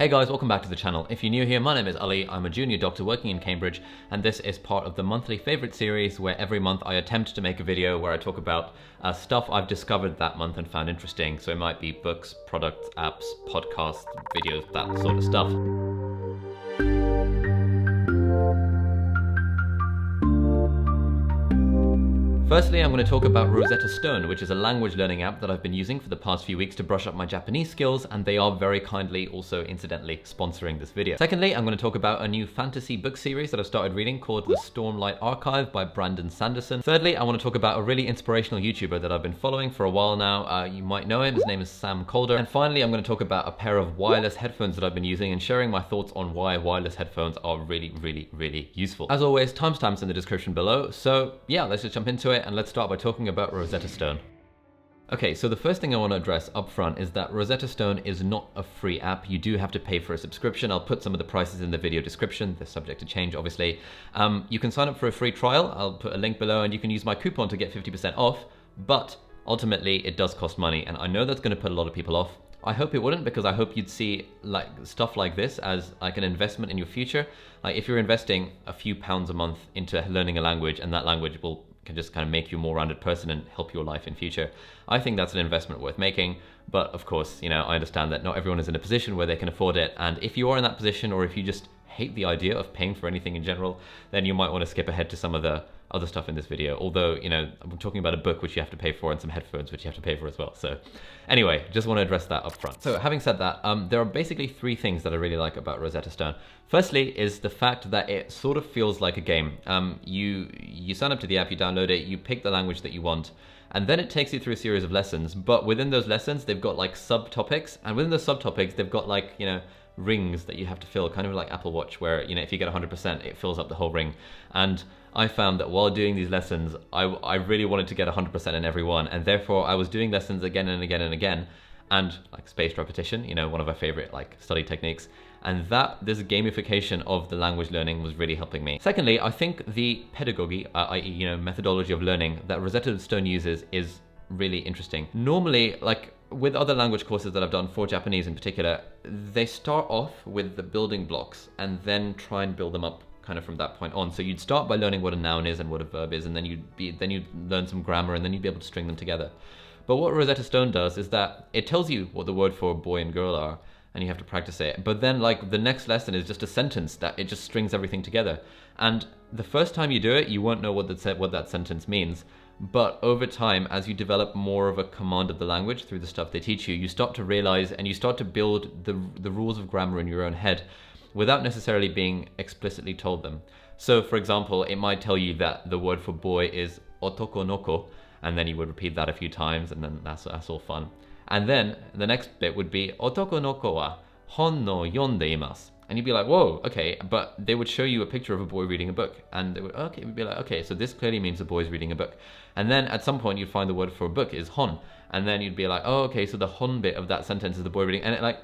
Hey guys, welcome back to the channel. If you're new here, my name is Ali, I'm a junior doctor working in Cambridge, and this is part of the monthly favorite series where every month I attempt to make a video where I talk about stuff I've discovered that month and found interesting. So it might be books, products, apps, podcasts, videos, that sort of stuff. Firstly, I'm going to talk about Rosetta Stone, which is a language learning app that I've been using for the past few weeks to brush up my Japanese skills, and they are very kindly also incidentally sponsoring this video. Secondly, I'm going to talk about a new fantasy book series that I've started reading called The Stormlight Archive by Sanderson. Thirdly, I want to talk about a really inspirational YouTuber that I've been following for a while now. You might know him, his name is Kolder. And finally, I'm going to talk about a pair of wireless headphones that I've been using and sharing my thoughts on why wireless headphones are really useful. As always, timestamps in the description below. So yeah, let's just jump into it. And let's start by talking about Rosetta Stone. Okay, so the first thing I want to address up front is that Rosetta Stone is not a free app. You do have to pay for a subscription. I'll put some of the prices in the video description. They're subject to change, obviously. You can sign up for a free trial. I'll put a link below and you can use my coupon to get 50% off, but ultimately it does cost money. And I know that's going to put a lot of people off. I hope it wouldn't, because I hope you'd see like stuff like this as like an investment in your future. Like if you're investing a few pounds a month into learning a language and that language can just kind of make you a more rounded person and help your life in future, I think that's an investment worth making. But of course, I understand that not everyone is in a position where they can afford it. And if you are in that position, or if you just hate the idea of paying for anything in general, then you might want to skip ahead to some of the other stuff in this video. Although, I'm talking about a book which you have to pay for and some headphones which you have to pay for as well. So anyway, just want to address that up front. So having said that, there are basically three things that I really like about Rosetta Stone. Firstly is the fact that it sort of feels like a game. You sign up to the app, you download it, you pick the language that you want, and then it takes you through a series of lessons. But within those lessons, they've got like subtopics, and within those subtopics, they've got like, rings that you have to fill, kind of like Apple Watch, where, if you get 100%, it fills up the whole ring. And I found that while doing these lessons, I really wanted to get 100% in every one, and therefore I was doing lessons again and again and again, and like spaced repetition, one of our favorite like study techniques, and this gamification of the language learning was really helping me. Secondly, I think the pedagogy, i.e. methodology of learning that Rosetta Stone uses is really interesting. Normally, like with other language courses that I've done for Japanese in particular, they start off with the building blocks and then try and build them up kind of from that point on. So you'd start by learning what a noun is and what a verb is, and then you'd learn some grammar, and then you'd be able to string them together. But what Rosetta Stone does is that it tells you what the word for boy and girl are, and you have to practice it. But then like the next lesson is just a sentence that it just strings everything together. And the first time you do it, you won't know what that sentence means. But over time, as you develop more of a command of the language through the stuff they teach you, you start to realize and you start to build the rules of grammar in your own head without necessarily being explicitly told them. So for example, it might tell you that the word for boy is otoko noko, and then you would repeat that a few times, and then that's all fun. And then the next bit would be otoko noko wa hon no yonde imasu. And you'd be like, whoa, okay, but they would show you a picture of a boy reading a book, and they would, okay, we'd be like, okay, so this clearly means the boy's reading a book. And then at some point you'd find the word for a book is hon, and then you'd be like, oh, okay, so the hon bit of that sentence is the boy reading, and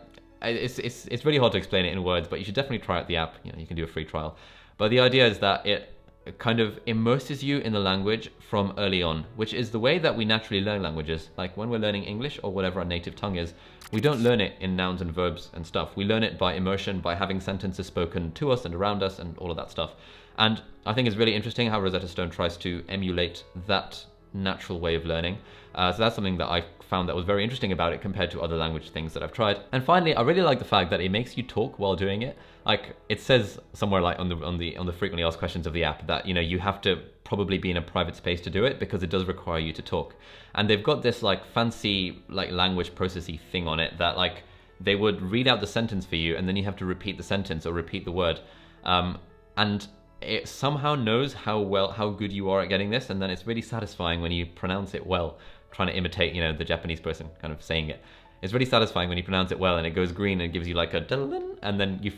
it's really hard to explain it in words, but you should definitely try out the app. You can do a free trial. But the idea is that it kind of immerses you in the language from early on, which is the way that we naturally learn languages. Like when we're learning English or whatever our native tongue is, we don't learn it in nouns and verbs and stuff. We learn it by immersion, by having sentences spoken to us and around us and all of that stuff. And I think it's really interesting how Rosetta Stone tries to emulate that natural way of learning. So that's something that I found that was very interesting about it compared to other language things that I've tried. And finally, I really like the fact that it makes you talk while doing it. Like it says somewhere like on the frequently asked questions of the app that you have to probably be in a private space to do it, because it does require you to talk. And they've got this like fancy like language processy thing on it that like they would read out the sentence for you, and then you have to repeat the sentence or repeat the word. And it somehow knows how good you are at getting this, and then it's really satisfying when you pronounce it well, trying to imitate the Japanese person kind of saying it. It's really satisfying when you pronounce it well and it goes green and gives you like a dun, and then you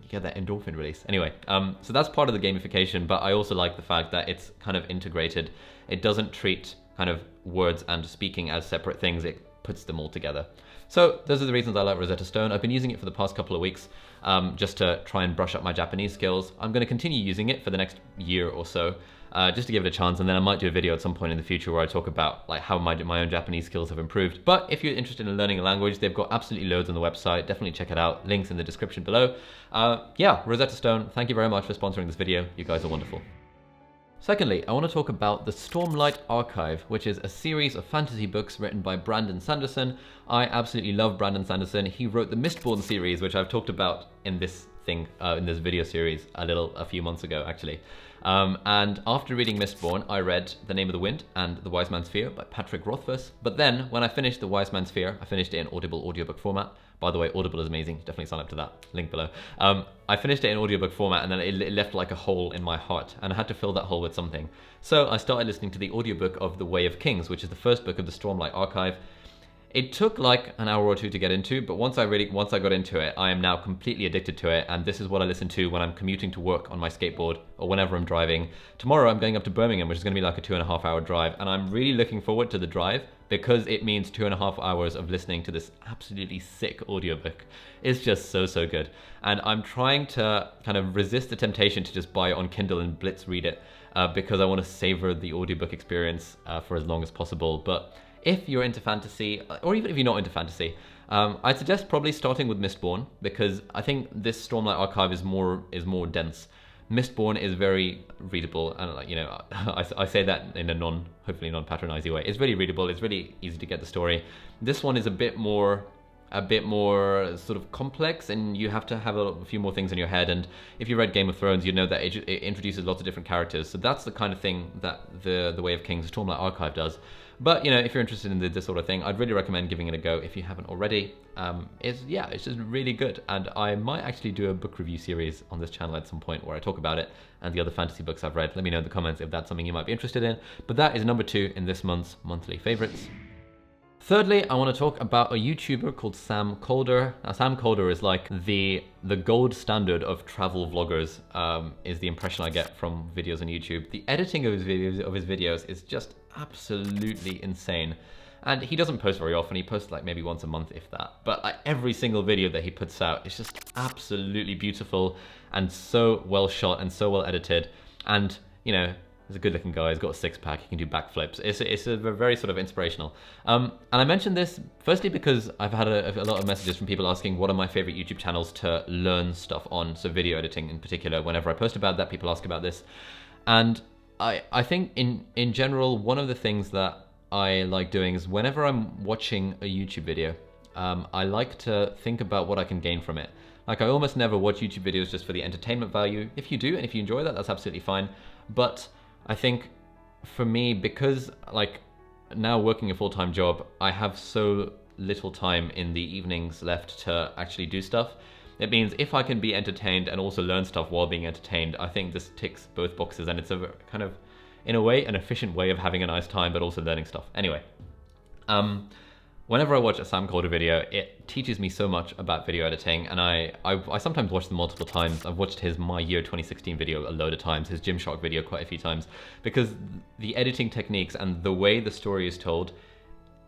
get that endorphin release. Anyway, so that's part of the gamification, but I also like the fact that it's kind of integrated. It doesn't treat kind of words and speaking as separate things. It puts them all together. So those are the reasons I like Rosetta Stone. I've been using it for the past couple of weeks just to try and brush up my Japanese skills. I'm going to continue using it for the next year or so. just to give it a chance, and then I might do a video at some point in the future where I talk about like how my own Japanese skills have improved. But if you're interested in learning a language, they've got absolutely loads on the website. Definitely check it out. Links in the description below. Yeah, Rosetta Stone, thank you very much for sponsoring this video. You guys are wonderful. Secondly, I want to talk about the Stormlight Archive, which is a series of fantasy books written by Brandon Sanderson. I absolutely love Brandon Sanderson. He wrote the Mistborn series, which I've talked about in this video series a few months ago, actually. And after reading Mistborn, I read The Name of the Wind and The Wise Man's Fear by Patrick Rothfuss. But then, when I finished The Wise Man's Fear, I finished it in Audible audiobook format. By the way, Audible is amazing. Definitely sign up to that. Link below. I finished it in audiobook format, and then it left like a hole in my heart, and I had to fill that hole with something. So I started listening to the audiobook of The Way of Kings, which is the first book of the Stormlight Archive. It took like an hour or two to get into, but once I got into it, I am now completely addicted to it, and this is what I listen to when I'm commuting to work on my skateboard or whenever I'm driving. Tomorrow I'm going up to Birmingham, which is going to be like a 2.5 hour drive, and I'm really looking forward to the drive because it means 2.5 hours of listening to this absolutely sick audiobook. It's just so good. And I'm trying to kind of resist the temptation to just buy it on Kindle and blitz read it because I want to savor the audiobook experience for as long as possible. But if you're into fantasy, or even if you're not into fantasy, I'd suggest probably starting with Mistborn, because I think this Stormlight Archive is more dense. Mistborn is very readable, and you know, I say that in a hopefully non-patronizing way. It's really readable. It's really easy to get the story. This one is a bit more sort of complex, and you have to have a few more things in your head. And if you read Game of Thrones, you know that it introduces lots of different characters. So that's the kind of thing that the Way of Kings Stormlight Archive does. But you know, if you're interested in this sort of thing, I'd really recommend giving it a go if you haven't already. It's just really good, and I might actually do a book review series on this channel at some point where I talk about it and the other fantasy books I've read. Let me know in the comments if that's something you might be interested in. But that is number 2 in this month's monthly favorites. Thirdly, I want to talk about a YouTuber called Sam Kolder. Now, Sam Kolder is like the gold standard of travel vloggers, is the impression I get from videos on YouTube. The editing of his videos is just absolutely insane. And he doesn't post very often. He posts like maybe once a month, if that. But like every single video that he puts out is just absolutely beautiful and so well shot and so well edited. And, you know, he's a good-looking guy. He's got a six-pack. He can do backflips. It's a very sort of inspirational. And I mentioned this firstly because I've had a lot of messages from people asking what are my favorite YouTube channels to learn stuff on. So video editing in particular. Whenever I post about that, people ask about this. And I think in general, one of the things that I like doing is whenever I'm watching a YouTube video, I like to think about what I can gain from it. Like, I almost never watch YouTube videos just for the entertainment value. If you do, and if you enjoy that, that's absolutely fine. But I think for me, because like now working a full-time job, I have so little time in the evenings left to actually do stuff. It means if I can be entertained and also learn stuff while being entertained, I think this ticks both boxes, and it's a kind of, in a way, an efficient way of having a nice time, but also learning stuff. Anyway, whenever I watch a Sam Kolder video, it teaches me so much about video editing, and I sometimes watch them multiple times. I've watched his My Year 2016 video a load of times, his Gymshark video quite a few times, because the editing techniques and the way the story is told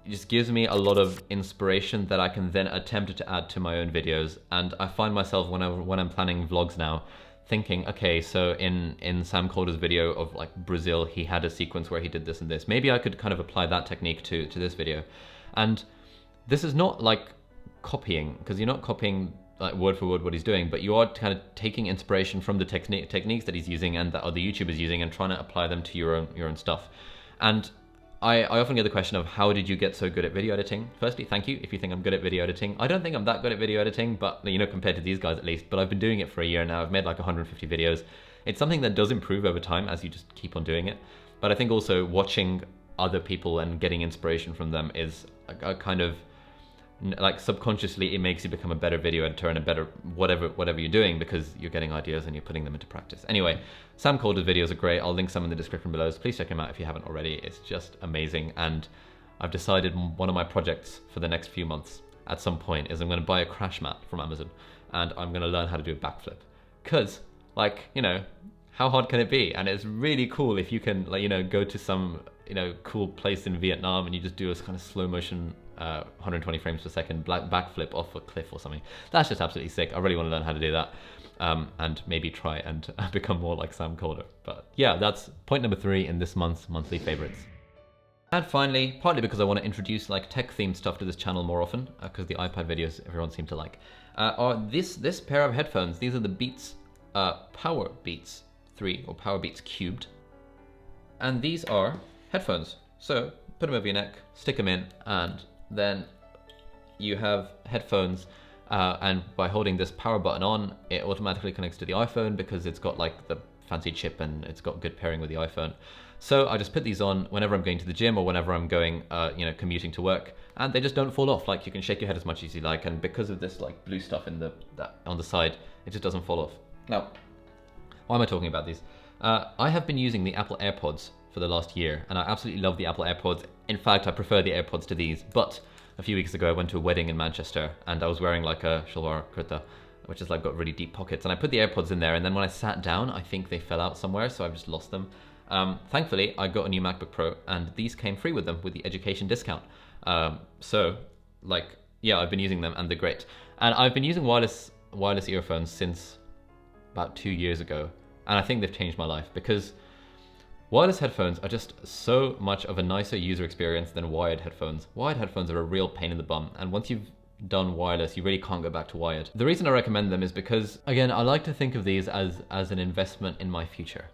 just gives me a lot of inspiration that I can then attempt to add to my own videos. And I find myself when I'm planning vlogs now, thinking, okay, so in Sam Kolder's video of like Brazil, he had a sequence where he did this and this. Maybe I could kind of apply that technique to this video. And this is not like copying, because you're not copying like word for word what he's doing, but you are kind of taking inspiration from the techniques that he's using and that other YouTubers using and trying to apply them to your own stuff. And I often get the question of how did you get so good at video editing? Firstly, thank you if you think I'm good at video editing. I don't think I'm that good at video editing, but you know, compared to these guys at least, but I've been doing it for a year now. I've made like 150 videos. It's something that does improve over time as you just keep on doing it. But I think also watching other people and getting inspiration from them is a kind of like subconsciously it makes you become a better video editor and a better whatever you're doing, because you're getting ideas and you're putting them into practice. Anyway, Sam Kolder's videos are great. I'll link some in the description below, so please check him out if you haven't already. It's just amazing. And I've decided one of my projects for the next few months at some point is I'm going to buy a crash mat from Amazon, and I'm going to learn how to do a backflip, because like, you know, how hard can it be? And it's really cool if you can, like, you know, go to some, you know, cool place in Vietnam and you just do a kind of slow motion 120 frames per second backflip off a cliff or something. That's just absolutely sick. I really want to learn how to do that. and maybe try and become more like Sam Kolder. But yeah, that's point number 3 in this month's monthly favorites. And finally, partly because I want to introduce like tech-themed stuff to this channel more often, because the iPad videos everyone seemed to like, are this pair of headphones. These are the Beats Power Beats 3, or Power Beats Cubed. And these are headphones. So put them over your neck, stick them in, and then you have headphones. And by holding this power button on, it automatically connects to the iPhone because it's got like the fancy chip and it's got good pairing with the iPhone. So I just put these on whenever I'm going to the gym or whenever I'm going, commuting to work, and they just don't fall off. Like, you can shake your head as much as you like, and because of this like blue stuff in on the side, it just doesn't fall off. Now, why am I talking about these? I have been using the Apple AirPods for the last year, and I absolutely love the Apple AirPods. In fact, I prefer the AirPods to these, but a few weeks ago I went to a wedding in Manchester and I was wearing like a shalwar kurta, which is like got really deep pockets, and I put the AirPods in there, and then when I sat down, I think they fell out somewhere, so I've just lost them. Thankfully, I got a new MacBook Pro, and these came free with them with the education discount. So like, yeah, I've been using them and they're great. And I've been using wireless earphones since about 2 years ago, and I think they've changed my life because wireless headphones are just so much of a nicer user experience than wired headphones. Wired headphones are a real pain in the bum, and once you've done wireless, you really can't go back to wired. The reason I recommend them is because, again, I like to think of these as an investment in my future.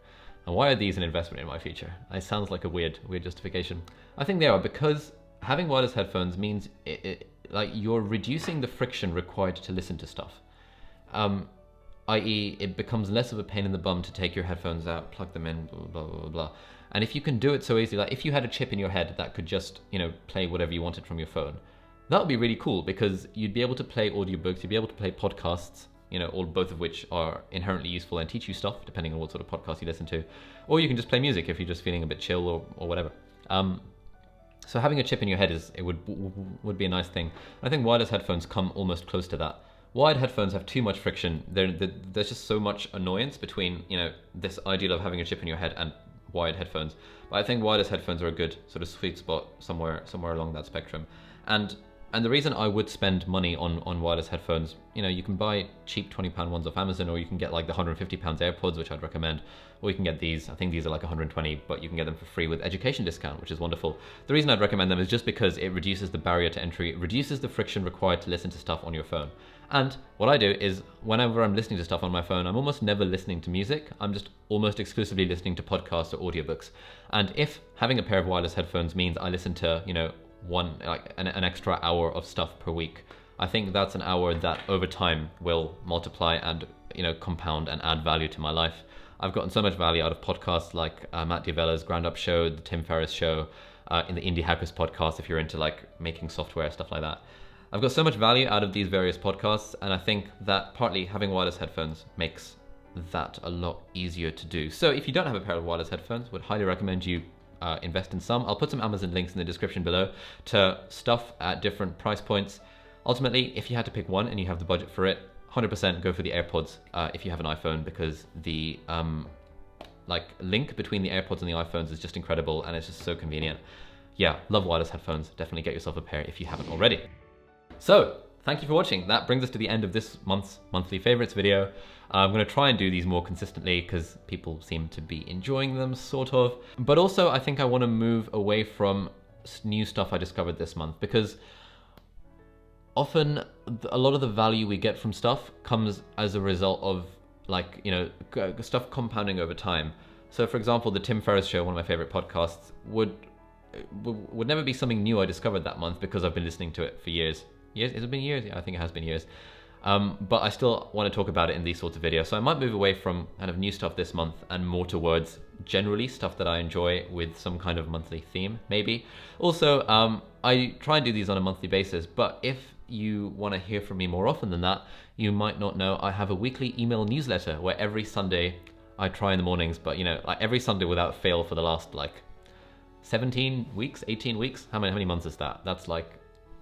And why are these an investment in my future? It sounds like a weird justification. I think they are because having wireless headphones means like you're reducing the friction required to listen to stuff. I.e., it becomes less of a pain in the bum to take your headphones out, plug them in, blah, blah, blah, blah. And if you can do it so easily, like if you had a chip in your head that could just, play whatever you wanted from your phone, that would be really cool because you'd be able to play audiobooks, you'd be able to play podcasts, both of which are inherently useful and teach you stuff, depending on what sort of podcast you listen to. Or you can just play music if you're just feeling a bit chill or whatever. So having a chip in your head would be a nice thing. I think wireless headphones come almost close to that. Wired headphones have too much friction. There's just so much annoyance between, this ideal of having a chip in your head and wired headphones. But I think wireless headphones are a good sort of sweet spot somewhere along that spectrum. And the reason I would spend money on wireless headphones, you can buy cheap £20 ones off Amazon, or you can get like the £150 AirPods, which I'd recommend, or you can get these. I think these are like 120, but you can get them for free with education discount, which is wonderful. The reason I'd recommend them is just because it reduces the barrier to entry, it reduces the friction required to listen to stuff on your phone. And what I do is whenever I'm listening to stuff on my phone, I'm almost never listening to music. I'm just almost exclusively listening to podcasts or audiobooks. And if having a pair of wireless headphones means I listen to, an extra hour of stuff per week, I think that's an hour that over time will multiply and, compound and add value to my life. I've gotten so much value out of podcasts like Matt D'Avella's Ground Up Show, the Tim Ferriss Show, in the Indie Hackers podcast, if you're into like making software, stuff like that. I've got so much value out of these various podcasts, and I think that partly having wireless headphones makes that a lot easier to do. So if you don't have a pair of wireless headphones, would highly recommend you invest in some. I'll put some Amazon links in the description below to stuff at different price points. Ultimately, if you had to pick one and you have the budget for it, 100% go for the AirPods if you have an iPhone, because the link between the AirPods and the iPhones is just incredible, and it's just so convenient. Yeah, love wireless headphones. Definitely get yourself a pair if you haven't already. So, thank you for watching. That brings us to the end of this month's monthly favorites video. I'm going to try and do these more consistently because people seem to be enjoying them, sort of. But also, I think I want to move away from new stuff I discovered this month, because often a lot of the value we get from stuff comes as a result of stuff compounding over time. So for example, the Tim Ferriss Show, one of my favorite podcasts, would never be something new I discovered that month because I've been listening to it for years. Years? Has it been years? Yeah, I think it has been years. But I still want to talk about it in these sorts of videos. So I might move away from kind of new stuff this month and more towards generally stuff that I enjoy with some kind of monthly theme, maybe. Also, I try and do these on a monthly basis, but if you want to hear from me more often than that, you might not know I have a weekly email newsletter where every Sunday I try in the mornings, but every Sunday without fail for the last 17 weeks, 18 weeks. How many months is that? That's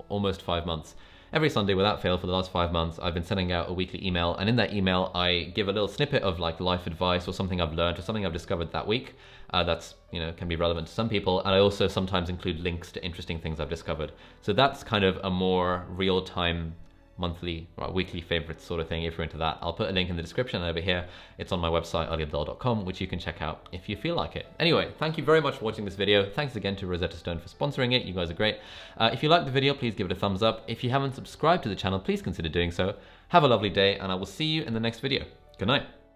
almost 5 months. Every Sunday without fail for the last 5 months, I've been sending out a weekly email, and in that email I give a little snippet of life advice or something I've learned or something I've discovered that week that's can be relevant to some people, and I also sometimes include links to interesting things I've discovered. So that's kind of a more real-time monthly or weekly favorites sort of thing if you're into that. I'll put a link in the description over here. It's on my website, aliabdaal.com, which you can check out if you feel like it. Anyway, thank you very much for watching this video. Thanks again to Rosetta Stone for sponsoring it. You guys are great. If you liked the video, please give it a thumbs up. If you haven't subscribed to the channel, please consider doing so. Have a lovely day, and I will see you in the next video. Good night.